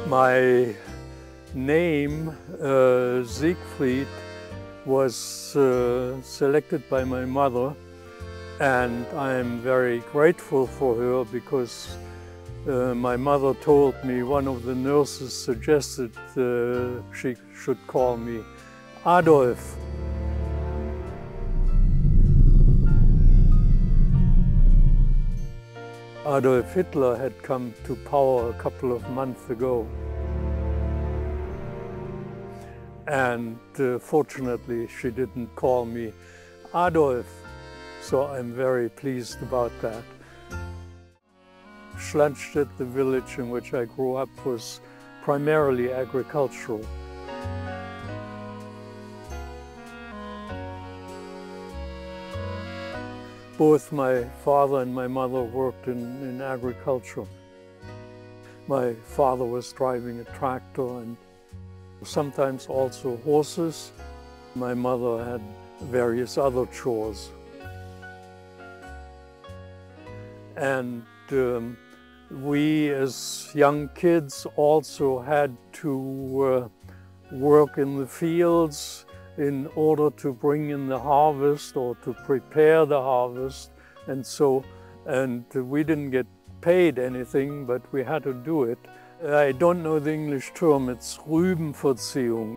My name, Siegfried, was selected by my mother, and I'm very grateful for her because my mother told me one of the nurses suggested she should call me Adolf. Adolf Hitler had come to power a couple of months ago. And fortunately, she didn't call me Adolf, so I'm very pleased about that. Schlannstedt, the village in which I grew up, was primarily agricultural. Both my father and my mother worked in agriculture. My father was driving a tractor and sometimes also horses. My mother had various other chores. And we as young kids also had to work in the fields in order to bring in the harvest or to prepare the harvest. And we didn't get paid anything, but we had to do it. I don't know the English term, it's Rübenverziehung.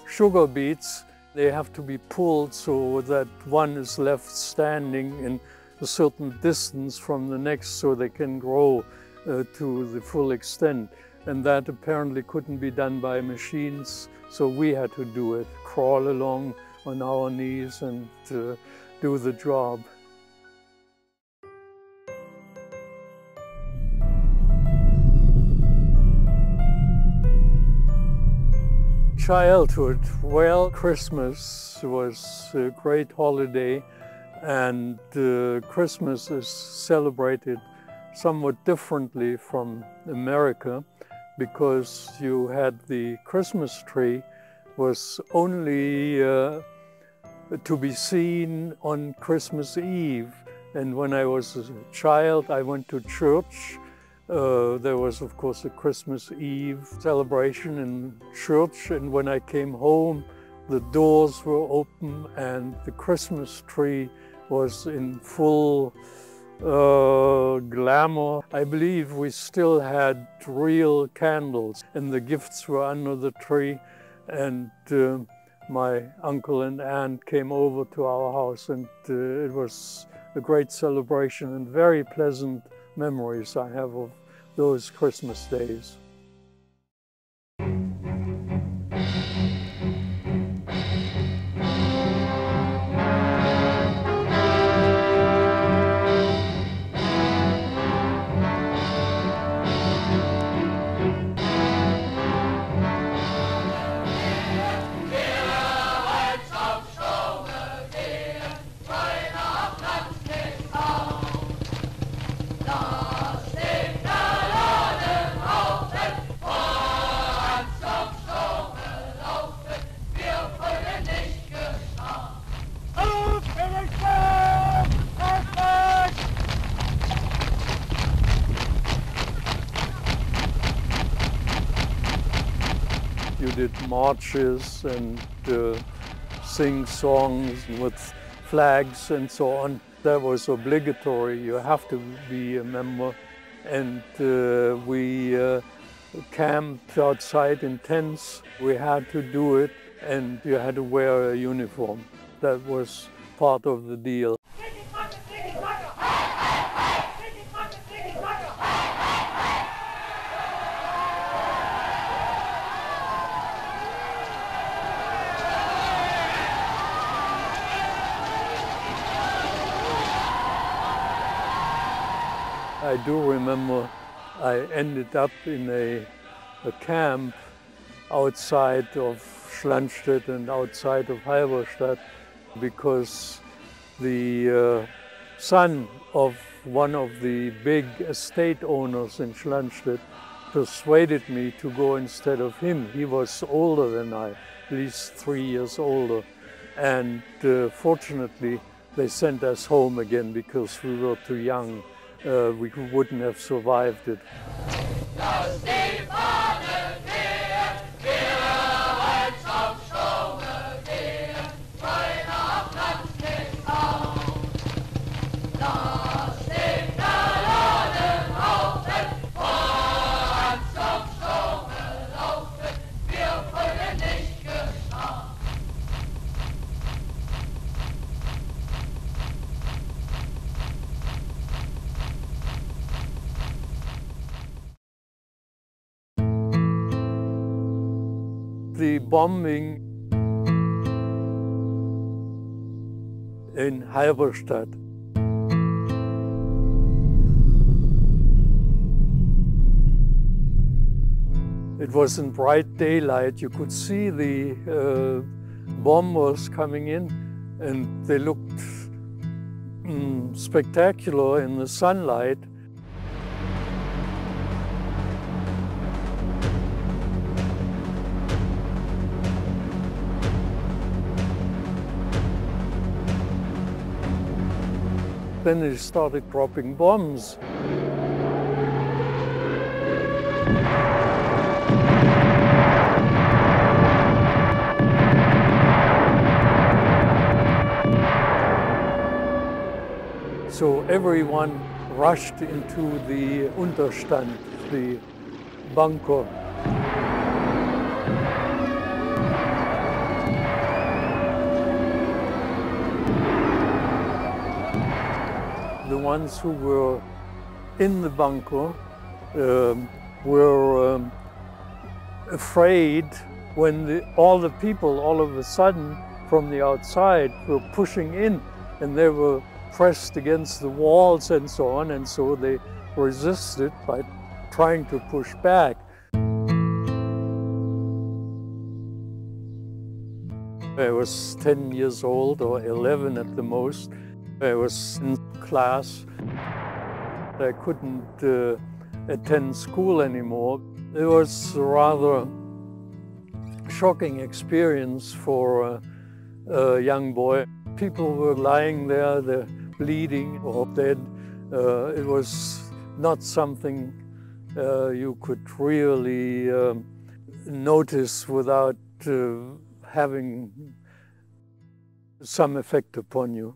Sugar beets, they have to be pulled so that one is left standing in a certain distance from the next so they can grow to the full extent. And that apparently couldn't be done by machines, so we had to do it, crawl along on our knees and do the job. Childhood, well, Christmas was a great holiday, and Christmas is celebrated somewhat differently from America because you had the Christmas tree was only to be seen on Christmas Eve. And when I was a child, I went to church. There was, of course, a Christmas Eve celebration in church, and when I came home, the doors were open and the Christmas tree was in full glamour. I believe we still had real candles, and the gifts were under the tree, and my uncle and aunt came over to our house, and it was a great celebration and very pleasant memories I have of those Christmas days. You did marches and sing songs with flags and so on. That was obligatory. You have to be a member. And we camped outside in tents. We had to do it, and you had to wear a uniform. That was part of the deal. I do remember I ended up in a camp outside of Schlannstedt and outside of Halberstadt because the son of one of the big estate owners in Schlannstedt persuaded me to go instead of him. He was older than I, at least 3 years older. And fortunately, they sent us home again because we were too young. We wouldn't have survived it. the bombing in Halberstadt. It was in bright daylight. You could see the bombers coming in, and they looked spectacular in the sunlight. Then they started dropping bombs. So everyone rushed into the Unterstand, the bunker. The ones who were in the bunker were afraid when all the people all of a sudden from the outside were pushing in, and they were pressed against the walls and so on, and so they resisted by trying to push back. I was 10 years old, or 11 at the most. I was in class. I couldn't attend school anymore. It was a rather shocking experience for a young boy. People were lying there, they're bleeding or dead. It was not something you could really notice without having some effect upon you.